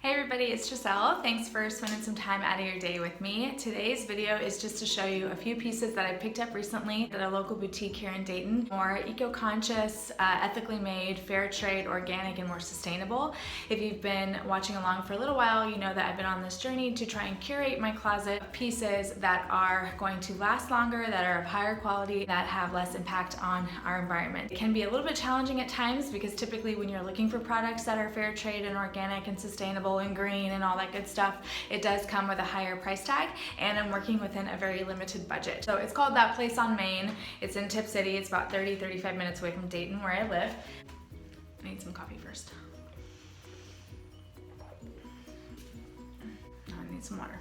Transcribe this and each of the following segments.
Hey everybody, it's Giselle. Thanks for spending some time out of your day with me. Today's video is just to show you a few pieces that I picked up recently at a local boutique here in Dayton. More eco-conscious, ethically made, fair trade, organic, and more sustainable. If you've been watching along for a little while, you know that I've been on this journey to try and curate my closet of pieces that are going to last longer, that are of higher quality, that have less impact on our environment. It can be a little bit challenging at times because typically when you're looking for products that are fair trade and organic and sustainable and green and all that good stuff, it does come with a higher price tag, and I'm working within a very limited budget. So it's called That Place on Main. It's in Tip City. It's about 30-35 minutes away from Dayton where I live. I need some coffee first. Now I need some water.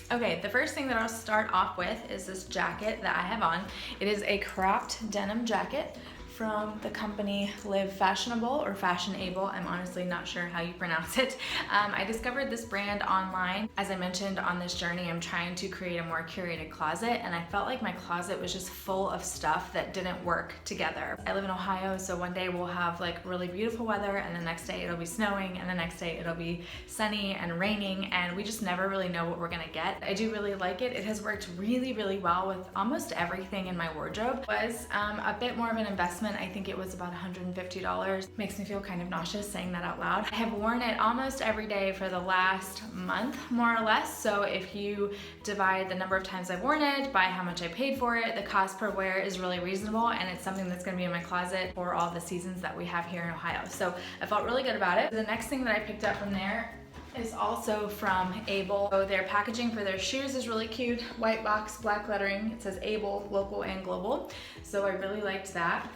Okay, the first thing that I'll start off with is this jacket that I have on. It is a cropped denim jacket from the company Live Fashionable or Fashionable. I'm honestly not sure how you pronounce it. I discovered this brand online. As I mentioned on this journey, I'm trying to create a more curated closet, and I felt like my closet was just full of stuff that didn't work together. I live in Ohio, so one day we'll have like really beautiful weather, and the next day it'll be snowing, and the next day it'll be sunny and raining, and we just never really know what we're gonna get. I do really like it. It has worked really, really well with almost everything in my wardrobe. It was a bit more of an investment. I think it was about $150. Makes me feel kind of nauseous saying that out loud. I have worn it almost every day for the last month, more or less. So if you divide the number of times I've worn it by how much I paid for it, the cost per wear is really reasonable, and it's something that's gonna be in my closet for all the seasons that we have here in Ohio. So I felt really good about it. The next thing that I picked up from there is also from Able. So their packaging for their shoes is really cute. White box, black lettering. It says Able, local and global. So I really liked that.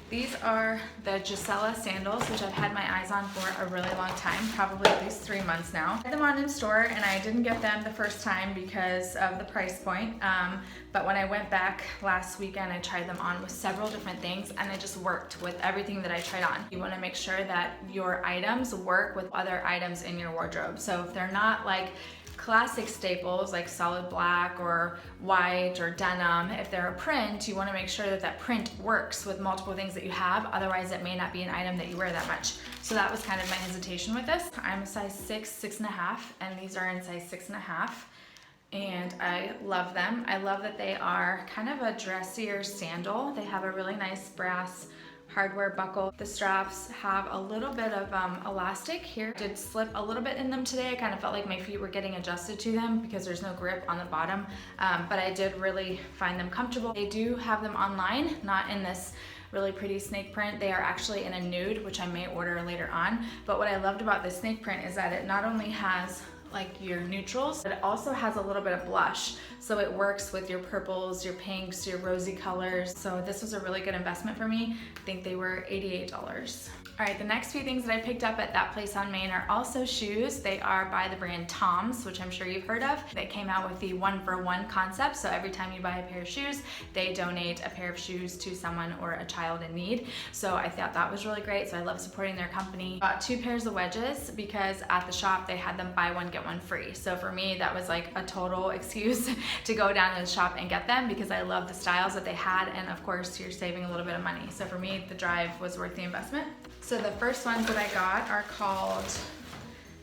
These are the Gisela sandals, which I've had my eyes on for a really long time, probably at least 3 months now. I had them on in store, and I didn't get them the first time because of the price point. But when I went back last weekend, I tried them on with several different things, and it just worked with everything that I tried on. You want to make sure that your items work with other items in your wardrobe. So if they're not like classic staples like solid black or white or denim, if they're a print, you want to make sure that that print works with multiple things that you have. Otherwise, it may not be an item that you wear that much. So that was kind of my hesitation with this. I'm a size 6, 6.5, and these are in size 6.5. And I love them. I love that they are kind of a dressier sandal. They have a really nice brass hardware buckle. The straps have a little bit of elastic here. I did slip a little bit in them today. I kind of felt like my feet were getting adjusted to them because there's no grip on the bottom, but I did really find them comfortable. They do have them online, not in this really pretty snake print. They are actually in a nude, which I may order later on. But what I loved about this snake print is that it not only has like your neutrals, but it also has a little bit of blush. So it works with your purples, your pinks, your rosy colors. So this was a really good investment for me. I think they were $88. All right, the next few things that I picked up at That Place on Main are also shoes. They are by the brand TOMS, which I'm sure you've heard of. They came out with the 1-for-1 concept. So every time you buy a pair of shoes, they donate a pair of shoes to someone or a child in need. So I thought that was really great. So I love supporting their company. Bought 2 pairs of wedges because at the shop they had them buy one, get one free. So for me, that was like a total excuse to go down to the shop and get them because I love the styles that they had, and of course you're saving a little bit of money. So for me, the drive was worth the investment. So the first ones that I got are called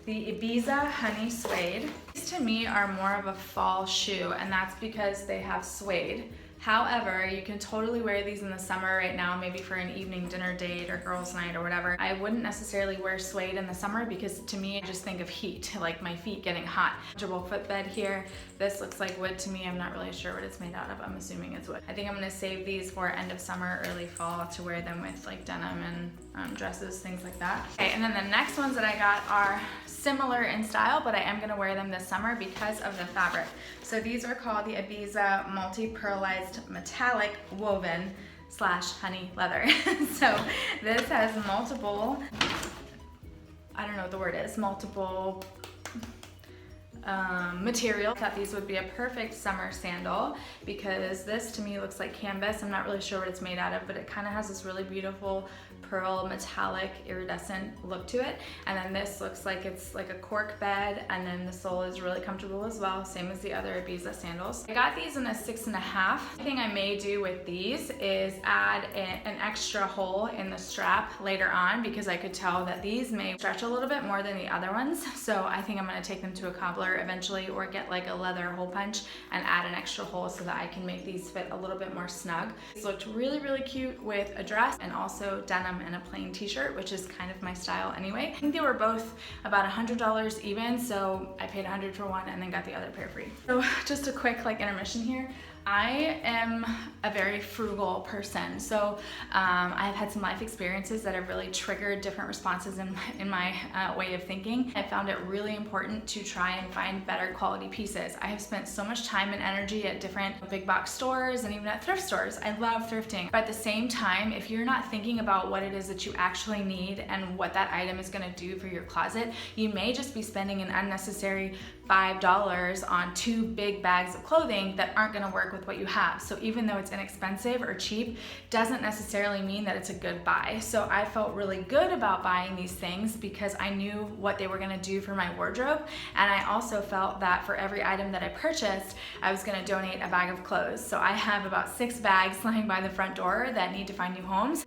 the Ibiza Honey Suede. These to me are more of a fall shoe, and that's because they have suede. However, you can totally wear these in the summer right now, maybe for an evening dinner date or girls' night or whatever. I wouldn't necessarily wear suede in the summer because to me, I just think of heat, like my feet getting hot. Comfortable footbed here. This looks like wood to me. I'm not really sure what it's made out of. I'm assuming it's wood. I think I'm gonna save these for end of summer, early fall to wear them with like denim and dresses, things like that. Okay, and then the next ones that I got are similar in style, but I am gonna wear them this summer because of the fabric. So these are called the Ibiza Multi-Pearlized Metallic Woven / Honey Leather. So this has multiple, I don't know what the word is, multiple material. I thought these would be a perfect summer sandal because this to me looks like canvas. I'm not really sure what it's made out of, but it kind of has this really beautiful pearl metallic iridescent look to it. And then this looks like it's like a cork bed, and then the sole is really comfortable as well, same as the other Ibiza sandals. I got these in a 6.5. The thing I may do with these is add an extra hole in the strap later on, because I could tell that these may stretch a little bit more than the other ones. So I think I'm gonna take them to a cobbler eventually, or get like a leather hole punch and add an extra hole so that I can make these fit a little bit more snug. These looked really, really cute with a dress and also denim and a plain t-shirt, which is kind of my style anyway. I think they were both about $100 even, so I paid $100 for one and then got the other pair free. So just a quick like intermission here. I am a very frugal person, so I've had some life experiences that have really triggered different responses in my way of thinking. I found it really important to try and find better quality pieces. I have spent so much time and energy at different big box stores and even at thrift stores. I love thrifting, but at the same time, if you're not thinking about what it is that you actually need and what that item is going to do for your closet, you may just be spending an unnecessary $5 on 2 big bags of clothing that aren't going to work with what you have. So even though it's inexpensive or cheap, doesn't necessarily mean that it's a good buy. So I felt really good about buying these things because I knew what they were going to do for my wardrobe, and I also felt that for every item that I purchased, I was going to donate a bag of clothes. So I have about 6 bags lying by the front door that need to find new homes.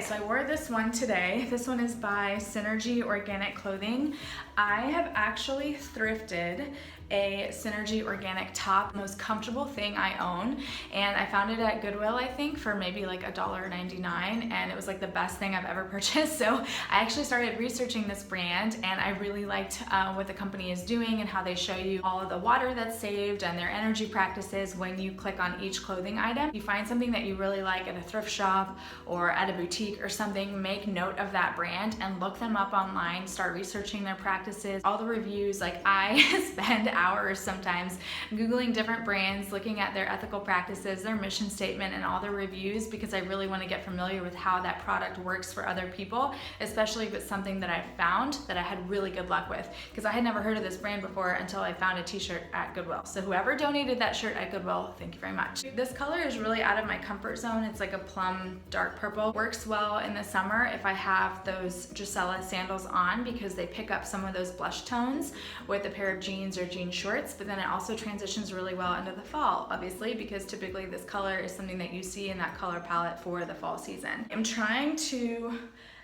So I wore this one today. This one is by Synergy Organic Clothing. I have actually thrifted a Synergy Organic top, most comfortable thing I own, and I found it at Goodwill, I think, for maybe like $1.99, and it was like the best thing I've ever purchased. So I actually started researching this brand, and I really liked what the company is doing and how they show you all of the water that's saved and their energy practices when you click on each clothing item. If you find something that you really like at a thrift shop or at a boutique or something, make note of that brand and look them up online, start researching their practices, all the reviews. Like I spend hours sometimes Googling different brands, looking at their ethical practices, their mission statement, and all their reviews, because I really want to get familiar with how that product works for other people, especially if it's something that I found that I had really good luck with, because I had never heard of this brand before until I found a t-shirt at Goodwill. So whoever donated that shirt at Goodwill, thank you very much. This color is really out of my comfort zone. It's like a plum dark purple. Works well in the summer if I have those Gisela sandals on, because they pick up some of those blush tones with a pair of jeans or jean shorts, but then it also transitions really well into the fall, obviously, because typically this color is something that you see in that color palette for the fall season. I'm trying to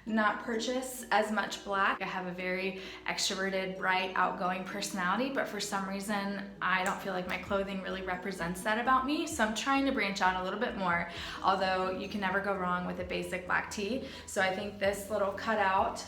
not purchase as much black. I have a very extroverted, bright, outgoing personality, but for some reason I don't feel like my clothing really represents that about me, so I'm trying to branch out a little bit more, although you can never go wrong with a basic black tee. So I think this little cutout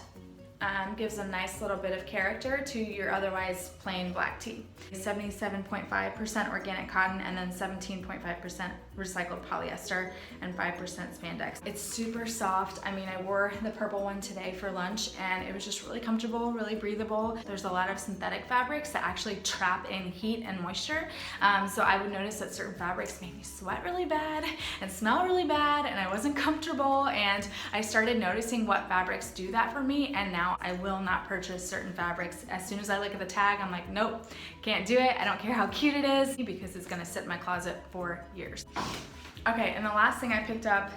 gives a nice little bit of character to your otherwise plain black tee. 77.5% organic cotton, and then 17.5% recycled polyester and 5% spandex. It's super soft. I mean, I wore the purple one today for lunch and it was just really comfortable, really breathable. There's a lot of synthetic fabrics that actually trap in heat and moisture. So I would notice that certain fabrics made me sweat really bad and smell really bad, and I wasn't comfortable, and I started noticing what fabrics do that for me, and now I will not purchase certain fabrics. As soon as I look at the tag, I'm like, nope, can't do it. I don't care how cute it is, because it's gonna sit in my closet for years. Okay, and the last thing I picked up,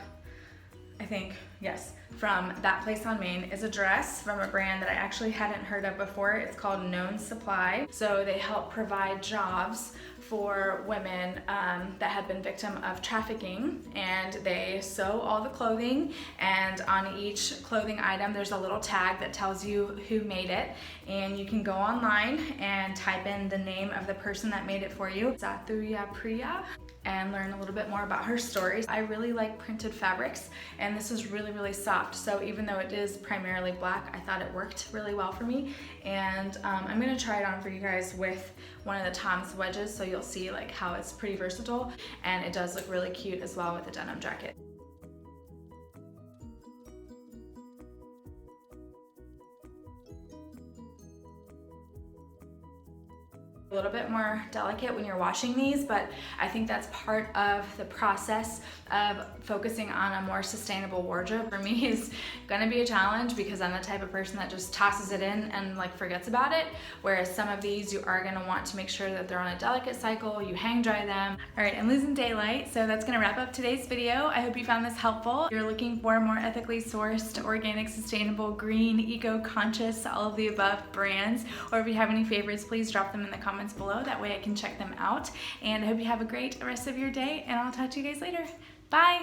I think, yes, from That Place on Main is a dress from a brand that I actually hadn't heard of before. It's called Known Supply. So they help provide jobs for women that have been victim of trafficking, and they sew all the clothing, and on each clothing item there's a little tag that tells you who made it, and you can go online and type in the name of the person that made it for you, Zathuya Priya, and learn a little bit more about her story. I really like printed fabrics, and this is really, really soft. So even though it is primarily black, I thought it worked really well for me. And I'm gonna try it on for you guys with one of the TOMS wedges, so you'll see like how it's pretty versatile, and it does look really cute as well with the denim jacket. A little bit more delicate when you're washing these, but I think that's part of the process of focusing on a more sustainable wardrobe. For me, is gonna be a challenge because I'm the type of person that just tosses it in and like forgets about it, whereas some of these you are gonna want to make sure that they're on a delicate cycle, you hang dry them. All right, I'm losing daylight, so that's gonna wrap up today's video. I hope you found this helpful. If you're looking for more ethically sourced, organic, sustainable, green, eco-conscious, all of the above brands, or if you have any favorites, please drop them in the comments below. That way I can check them out. And I hope you have a great rest of your day, and I'll talk to you guys later. Bye!